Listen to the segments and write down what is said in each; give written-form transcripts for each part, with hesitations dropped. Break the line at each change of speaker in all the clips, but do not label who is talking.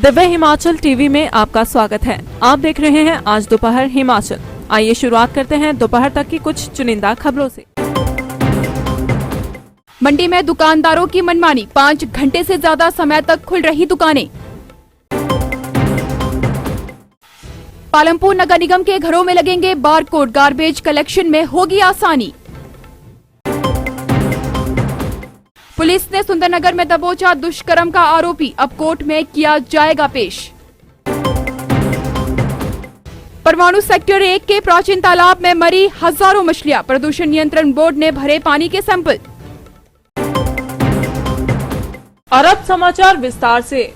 Divya Himachal TV में आपका स्वागत है। आप देख रहे हैं आज दोपहर हिमाचल। आइए शुरुआत करते हैं दोपहर तक की कुछ चुनिंदा खबरों से।
मंडी में दुकानदारों की मनमानी, 5 घंटे से ज्यादा समय तक खुल रही दुकानें। पालमपुर नगर निगम के घरों में लगेंगे बारकोड, गार्बेज कलेक्शन में होगी आसानी। पुलिस ने सुंदरनगर में दबोचा दुष्कर्म का आरोपी, अब कोर्ट में किया जाएगा पेश। परमाणु सेक्टर 1 के प्राचीन तालाब में मरी हजारों मछलियां, प्रदूषण नियंत्रण बोर्ड ने भरे पानी के सैंपल।
और अब समाचार विस्तार से।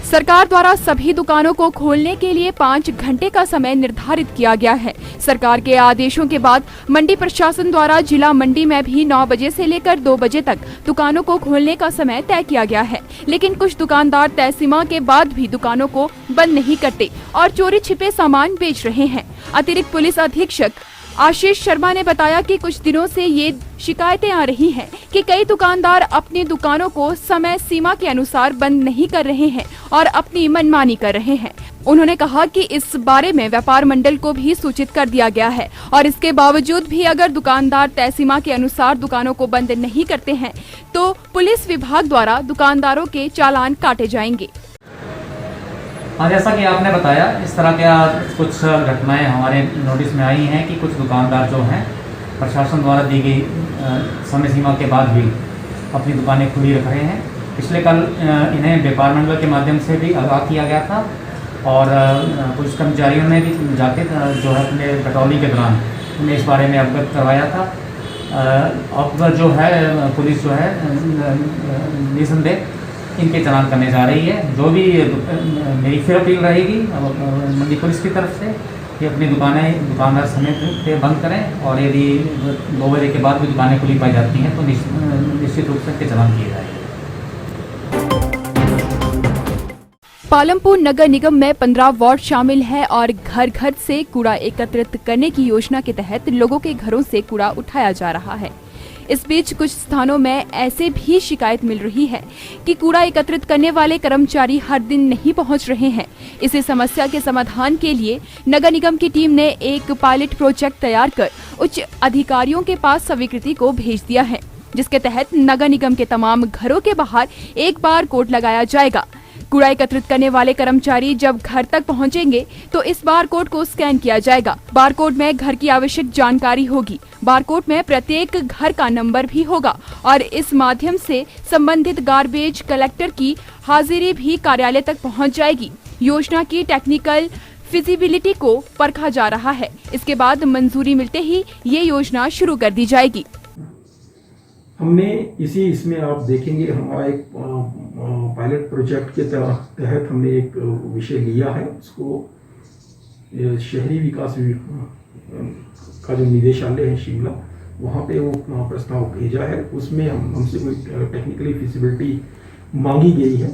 सरकार द्वारा सभी दुकानों को खोलने के लिए 5 घंटे का समय निर्धारित किया गया है। सरकार के आदेशों के बाद मंडी प्रशासन द्वारा जिला मंडी में भी 9 बजे से लेकर 2 बजे तक दुकानों को खोलने का समय तय किया गया है, लेकिन कुछ दुकानदार तय सीमा के बाद भी दुकानों को बंद नहीं करते और चोरी छिपे सामान बेच रहे हैं। अतिरिक्त पुलिस अधीक्षक आशीष शर्मा ने बताया कि कुछ दिनों से ये शिकायतें आ रही हैं कि कई दुकानदार अपनी दुकानों को समय सीमा के अनुसार बंद नहीं कर रहे हैं और अपनी मनमानी कर रहे हैं। उन्होंने कहा कि इस बारे में व्यापार मंडल को भी सूचित कर दिया गया है और इसके बावजूद भी अगर दुकानदार तय सीमा के अनुसार दुकानों को बंद नहीं करते हैं तो पुलिस विभाग द्वारा दुकानदारों के चालान काटे जाएंगे।
हाँ, जैसा कि आपने बताया, इस तरह क्या कुछ घटनाएं हमारे नोटिस में आई हैं कि कुछ दुकानदार जो हैं प्रशासन द्वारा दी गई समय सीमा के बाद भी अपनी दुकानें खुली रख रहे हैं। पिछले कल इन्हें व्यापार मंडल के माध्यम से भी आगाह किया गया था और पुलिस कर्मचारियों ने भी जाके जो है अपने पेट्रोलिंग के दौरान उन्हें इस बारे में अवगत करवाया था। अब जो है पुलिस जो है निसंदेह इनके चालान करने जा रही है। जो भी मेरी फिर अपील रहेगी मंडी पुलिस की तरफ से कि अपनी दुकानदार समय पे बंद करें और यदि 2 बजे के बाद भी दुकानें खुली पाई जाती हैं तो निश्चित रूप से इनके चालान किए जाएंगे।
पालमपुर नगर निगम में 15 वार्ड शामिल है और घर घर से कूड़ा एकत्रित करने की योजना के तहत लोगों के घरों से कूड़ा उठाया जा रहा है। इस बीच कुछ स्थानों में ऐसे भी शिकायत मिल रही है कि कूड़ा एकत्रित करने वाले कर्मचारी हर दिन नहीं पहुंच रहे हैं। इसी समस्या के समाधान के लिए नगर निगम की टीम ने एक पायलट प्रोजेक्ट तैयार कर उच्च अधिकारियों के पास स्वीकृति को भेज दिया है, जिसके तहत नगर निगम के तमाम घरों के बाहर एक बारकोड लगाया जाएगा। कूड़ा एकत्रित करने वाले कर्मचारी जब घर तक पहुंचेंगे तो इस बारकोड को स्कैन किया जाएगा। बारकोड में घर की आवश्यक जानकारी होगी। बारकोड में प्रत्येक घर का नंबर भी होगा और इस माध्यम से संबंधित गार्बेज कलेक्टर की हाजिरी भी कार्यालय तक पहुंच जाएगी। योजना की टेक्निकल फिजिबिलिटी को परखा जा रहा है। इसके बाद मंजूरी मिलते ही ये योजना शुरू कर दी जाएगी।
हमने इसमें आप देखेंगे हमारा एक पायलट प्रोजेक्ट के तहत हमने एक विषय लिया है। उसको शहरी विकास का जो निदेशालय है शिमला, वहाँ पे वो प्रस्ताव भेजा है। उसमें हमसे कोई टेक्निकली फिजिबिलिटी मांगी गई है।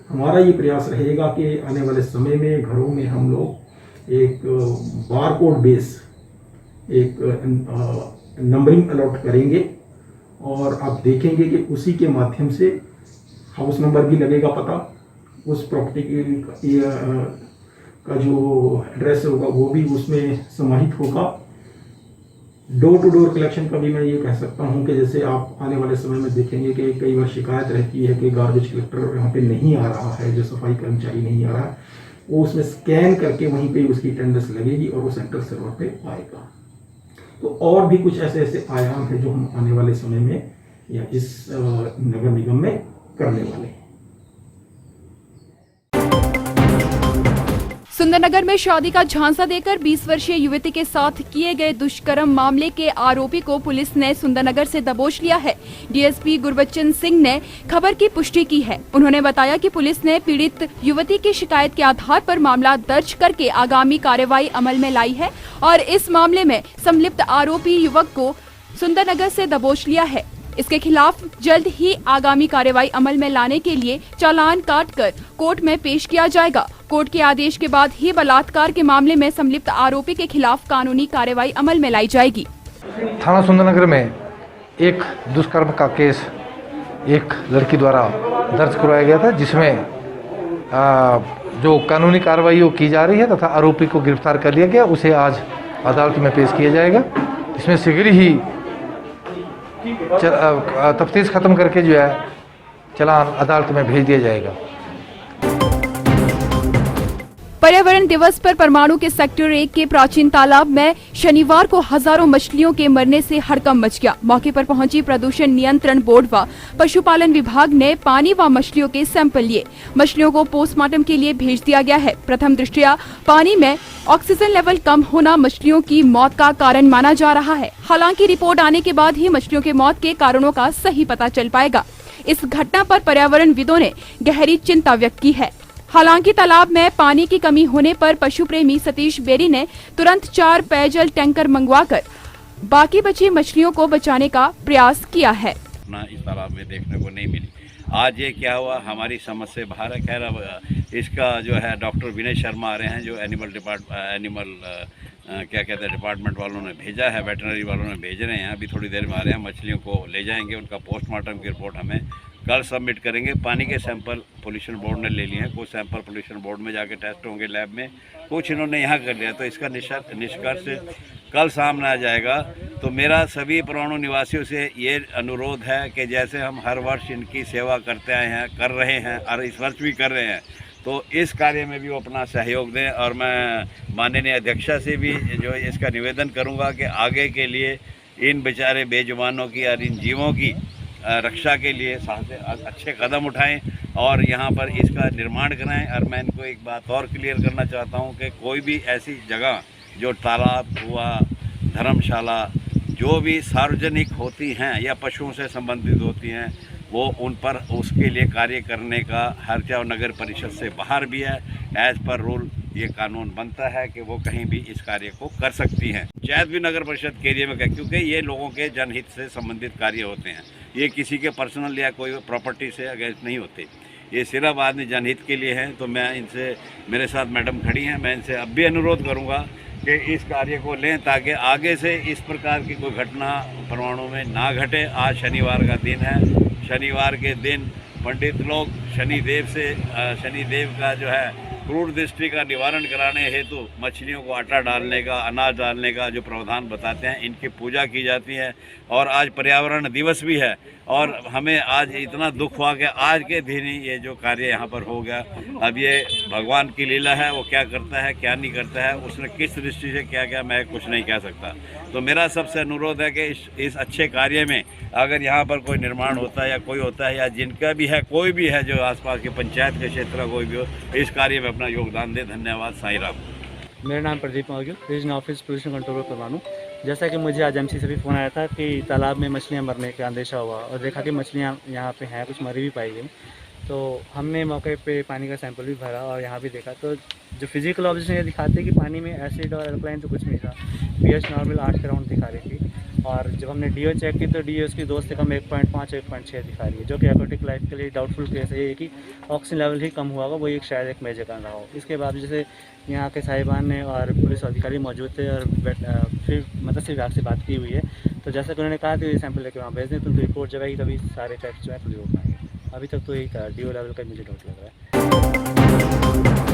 हमारा ये प्रयास रहेगा कि आने वाले समय में घरों में हम लोग एक बारकोड बेस एक नंबरिंग अलॉट करेंगे और आप देखेंगे कि उसी के माध्यम से हाउस नंबर भी लगेगा पता, उस प्रॉपर्टी का जो एड्रेस होगा वो भी उसमें समाहित होगा। डोर टू डोर कलेक्शन का भी मैं ये कह सकता हूँ कि जैसे आप आने वाले समय में देखेंगे कि कई बार शिकायत रहती है कि गार्बेज कलेक्टर यहाँ पे नहीं आ रहा है, जो सफाई कर्मचारी नहीं आ रहा है, वो उसमें स्कैन करके वहीं पे उसकी अटेंडेंस लगेगी और वो सेंट्रल सर्वर पे आएगा। तो और भी कुछ ऐसे आयाम है जो हम आने वाले समय में या इस नगर निगम में करने वाले हैं।
सुंदरनगर में शादी का झांसा देकर 20 वर्षीय युवती के साथ किए गए दुष्कर्म मामले के आरोपी को पुलिस ने सुंदरनगर से दबोच लिया है। डीएसपी गुरबच्चन सिंह ने खबर की पुष्टि की है। उन्होंने बताया कि पुलिस ने पीड़ित युवती की शिकायत के आधार पर मामला दर्ज करके आगामी कार्रवाई अमल में लाई है और इस मामले में संलिप्त आरोपी युवक को सुंदरनगर से दबोच लिया है। इसके खिलाफ जल्द ही आगामी कार्रवाई अमल में लाने के लिए चालान काटकर कोर्ट में पेश किया जाएगा। कोर्ट के आदेश के बाद ही बलात्कार के मामले में संलिप्त आरोपी के खिलाफ कानूनी कार्रवाई अमल में लाई जाएगी।
थाना सुंदरनगर में एक दुष्कर्म का केस एक लड़की द्वारा दर्ज करवाया गया था, जिसमें जो कानूनी कार्रवाई की जा रही है तथा आरोपी को गिरफ्तार कर लिया गया। उसे आज अदालत में पेश किया जाएगा। इसमें शीघ्र ही तफ्तीश ख़त्म करके जो है चालान अदालत में भेज दिया जाएगा।
पर्यावरण दिवस पर परमाणु के सेक्टर 1 के प्राचीन तालाब में शनिवार को हजारों मछलियों के मरने से हड़कंप मच गया। मौके पर पहुंची प्रदूषण नियंत्रण बोर्ड व पशुपालन विभाग ने पानी व मछलियों के सैंपल लिए। मछलियों को पोस्टमार्टम के लिए भेज दिया गया है। प्रथम दृष्टया पानी में ऑक्सीजन लेवल कम होना मछलियों की मौत का कारण माना जा रहा है। हालांकि रिपोर्ट आने के बाद ही मछलियों के मौत के कारणों का सही पता चल पाएगा। इस घटना पर पर्यावरणविदों ने गहरी चिंता व्यक्त की है। हालांकि तालाब में पानी की कमी होने पर पशु प्रेमी सतीश बेरी ने तुरंत 4 पेयजल टैंकर मंगवाकर बाकी बची मछलियों को बचाने का प्रयास किया है।
इस तालाब में देखने को नहीं मिली। आज ये क्या हुआ, हमारी समझ से बाहर है। खैर अब इसका जो है डॉक्टर विनय शर्मा आ रहे हैं, जो एनिमल डिपार्टमेंट वालों ने भेजा है, वेटनरी वालों ने भेज रहे हैं। अभी थोड़ी देर में आ रहे हैं, मछलियों को ले जाएंगे। उनका पोस्टमार्टम की रिपोर्ट हमें कल सबमिट करेंगे। पानी के सैंपल पोल्यूशन बोर्ड ने ले लिए हैं, कुछ सैंपल पोल्यूशन बोर्ड में जाके टेस्ट होंगे लैब में, कुछ इन्होंने यहाँ कर लिया। तो इसका निष्कर्ष कल सामने आ जाएगा। तो मेरा सभी परमाणु निवासियों से ये अनुरोध है कि जैसे हम हर वर्ष इनकी सेवा करते आए हैं, कर रहे हैं और इस वर्ष भी कर रहे हैं, तो इस कार्य में भी वो अपना सहयोग दें। और मैं माननीय अध्यक्षा से भी जो इसका निवेदन करूँगा कि आगे के लिए इन बेचारे बेजुबानों की और इन जीवों की रक्षा के लिए अच्छे कदम उठाएं और यहाँ पर इसका निर्माण कराएं। और मैं इनको एक बात और क्लियर करना चाहता हूँ कि कोई भी ऐसी जगह जो तालाब हुआ, धर्मशाला, जो भी सार्वजनिक होती हैं या पशुओं से संबंधित होती हैं, वो उन पर उसके लिए कार्य करने का हर चाहे नगर परिषद से बाहर भी है, एज पर रूल ये कानून बनता है कि वो कहीं भी इस कार्य को कर सकती हैं। शायद भी नगर परिषद के एरिया में क्या, क्योंकि ये लोगों के जनहित से संबंधित कार्य होते हैं। ये किसी के पर्सनल या कोई प्रॉपर्टी से अगेंस्ट नहीं होते, ये सिर्फ आदमी जनहित के लिए हैं। तो मैं इनसे, मेरे साथ मैडम खड़ी हैं, मैं इनसे अब भी अनुरोध करूँगा कि इस कार्य को लें ताकि आगे से इस प्रकार की कोई घटना परमाणु में ना घटे। आज शनिवार का दिन है, शनिवार के दिन पंडित लोग शनिदेव का जो है क्रूर दृष्टि का निवारण कराने हेतु मछलियों को आटा डालने का, अनाज डालने का जो प्रावधान बताते हैं, इनकी पूजा की जाती है। और आज पर्यावरण दिवस भी है और हमें आज इतना दुख हुआ कि आज के दिन ही ये जो कार्य यहाँ पर हो गया। अब ये भगवान की लीला है, वो क्या करता है क्या नहीं करता है, उसने किस दृष्टि से क्या किया, मैं कुछ नहीं कह सकता। तो मेरा सबसे अनुरोध है कि इस अच्छे कार्य में अगर यहाँ पर कोई निर्माण होता है या कोई होता है या जिनका भी है, कोई भी है जो आसपास के पंचायत के क्षेत्र का कोई भी हो, इस कार्य में अपना योगदान दे। धन्यवाद। साईं राम।
मेरा नाम Pradeep Maurya, regional office pollution control परमाणु। जैसा कि मुझे आज एमसी से भी फ़ोन आया था कि तालाब में मछलियाँ मरने का अंदेशा हुआ और देखा कि मछलियाँ यहाँ पे हैं, कुछ मरी भी पाई गई। तो हमने मौके पे पानी का सैंपल भी भरा और यहाँ भी देखा तो जो फिजिकल ऑब्जर्वेशन ये दिखाते हैं कि पानी में एसिड और एल्कलाइन तो कुछ नहीं था। पीएच नॉर्मल 8 के राउंड दिखा रही थी। और जब हमने डीओ चेक की तो डीओ उसकी 2 से कम 1.5 1.6 दिखा रही है, जो कि एक्वाटिक लाइफ के लिए डाउटफुल केस है कि ऑक्सीजन लेवल ही कम हुआ होगा, वो एक शायद एक मेजर कारण रहा हो। इसके बाद जैसे यहाँ के साहिबान ने और पुलिस अधिकारी मौजूद थे और फिर मत्स्य विभाग से बात की हुई है, तो जैसा कि उन्होंने कहा कि सैंपल लेके वहाँ भेज दें तो उनकी रिपोर्ट जब आएगी तभी सारे फैक्ट्स जो है खुद हो पाएंगे। अभी तक तो यही था, डीओ लेवल का मुझे डाउट लग रहा है।